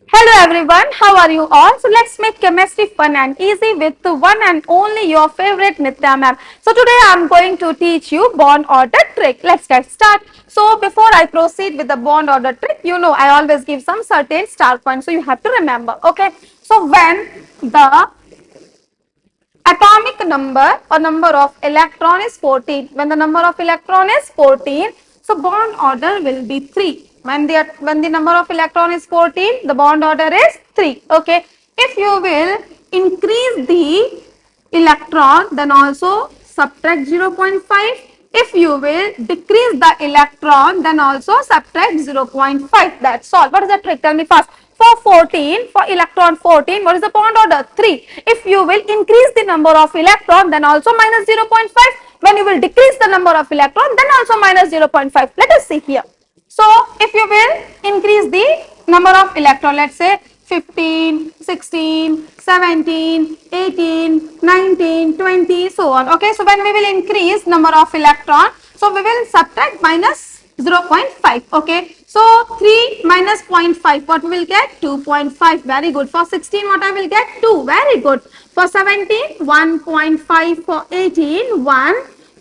Hello everyone, how are you all? So let's make chemistry fun and easy with the one and only your favorite Nitya ma'am. So today I am going to teach you bond order trick. Let's get started. So before I proceed with the bond order trick, I always give some certain star points, so you have to remember. Okay. So when the atomic number or number of electron is 14, when the number of electron is 14, so bond order will be 3. When the number of electron is 14, the bond order is 3. Okay. If you will increase the electron, then also subtract 0.5. If you will decrease the electron, then also subtract 0.5. That's all. What is the trick? Tell me fast. For 14, for electron 14, what is the bond order? 3. If you will increase the number of electron, then also minus 0.5. When you will decrease the number of electron, then also minus 0.5. Let us see here. So, if you will increase the number of electron, let's say 15, 16, 17, 18, 19, 20, so on. Okay, so when we will increase number of electron, so we will subtract minus 0.5. Okay, so 3 minus 0.5, what we will get? 2.5. Very good. For 16, what I will get? 2. Very good. For 17, 1.5. For 18, 1.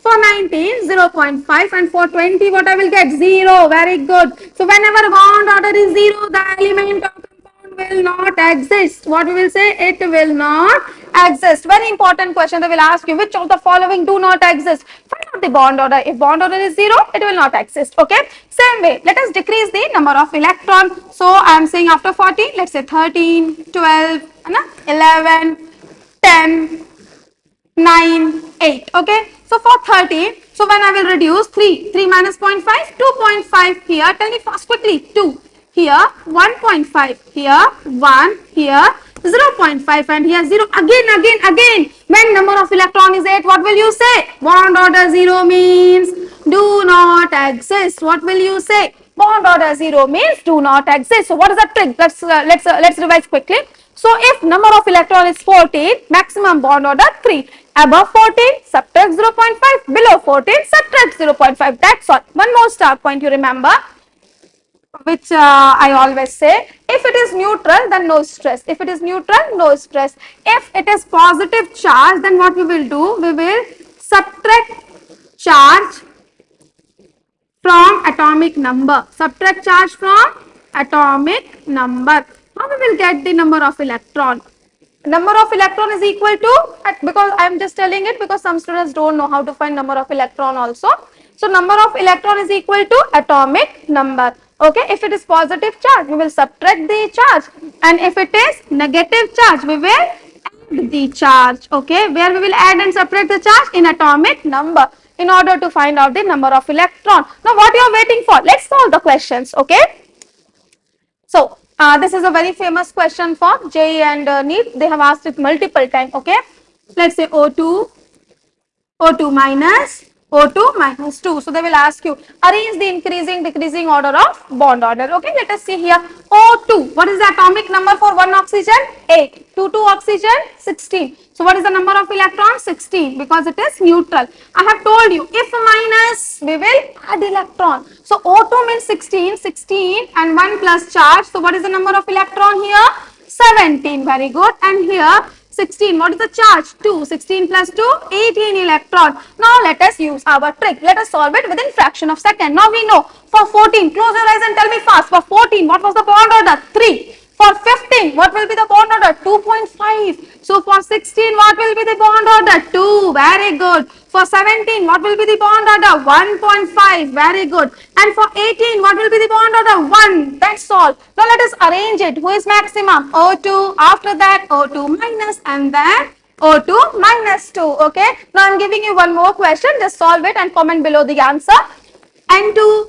For 19, 0.5, and for 20, what I will get? 0. Very good. So whenever bond order is 0, the element of compound will not exist. What we will say? It will not exist. Very important question. They will ask you which of the following do not exist. Find out the bond order. If bond order is 0, it will not exist. Okay. Same way, let us decrease the number of electron. So I am saying after 14, let's say 13, 12, 11, 10, 9, 8. Okay. So for 13, so when I will reduce 3 minus 0.5, 2.5 here. Tell me fast quickly. 2 here, 1.5 here, 1 here, 0.5 and here 0. Again. When number of electron is 8, what will you say? Bond order 0 means do not exist. What will you say? Bond order 0 means do not exist. So what is the trick? Let's revise quickly. So if number of electron is 14, maximum bond order 3. Above 14, subtract 0.5. Below 14, subtract 0.5. That's all. One more star point you remember, which I always say. If it is neutral, then no stress. If it is neutral, no stress. If it is positive charge, then what we will do? We will subtract charge from atomic number. Subtract charge from atomic number. How we will get the number of electron? Number of electron is equal to, because I am just telling it because some students don't know how to find number of electron also. So number of electron is equal to atomic number. Okay, if it is positive charge, we will subtract the charge, and if it is negative charge, we will add the charge. Okay, where we will add and subtract the charge? In atomic number, in order to find out the number of electron. Now what you are waiting for? Let's solve the questions. Okay. So this is a very famous question for JEE and NEET. They have asked it multiple times. Okay, let's say O2 minus O2 minus 2. So they will ask you arrange the increasing decreasing order of bond order. Okay, let us see here. O2, what is the atomic number for one oxygen? 8. 2 oxygen, 16. So what is the number of electrons? 16, because it is neutral. I have told you, if minus, we will add electron. So O2 means 16 and 1 plus charge. So what is the number of electron here? 17. Very good. And here 16, what is the charge? 2. 16 plus 2, 18 electron. Now let us use our trick. Let us solve it within fraction of second. Now we know for 14, close your eyes and tell me fast. For 14, what was the bond order? 3. For 15, what will be the bond order? 2.5. So for 16, what will be the bond order? 2. Very good. For 17, what will be the bond order? 1.5. Very good. And for 18, what will be the bond order? 1. That's all. Now let us arrange it. Who is maximum? O2. After that, O2 minus, and then O2 minus 2. Okay. Now I'm giving you one more question. Just solve it and comment below the answer. N2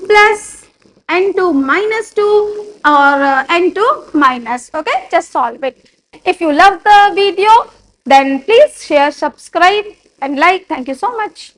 plus, N2 minus 2, or N2 minus. Okay, just solve it. If you love the video, then please share, subscribe and like. Thank you so much.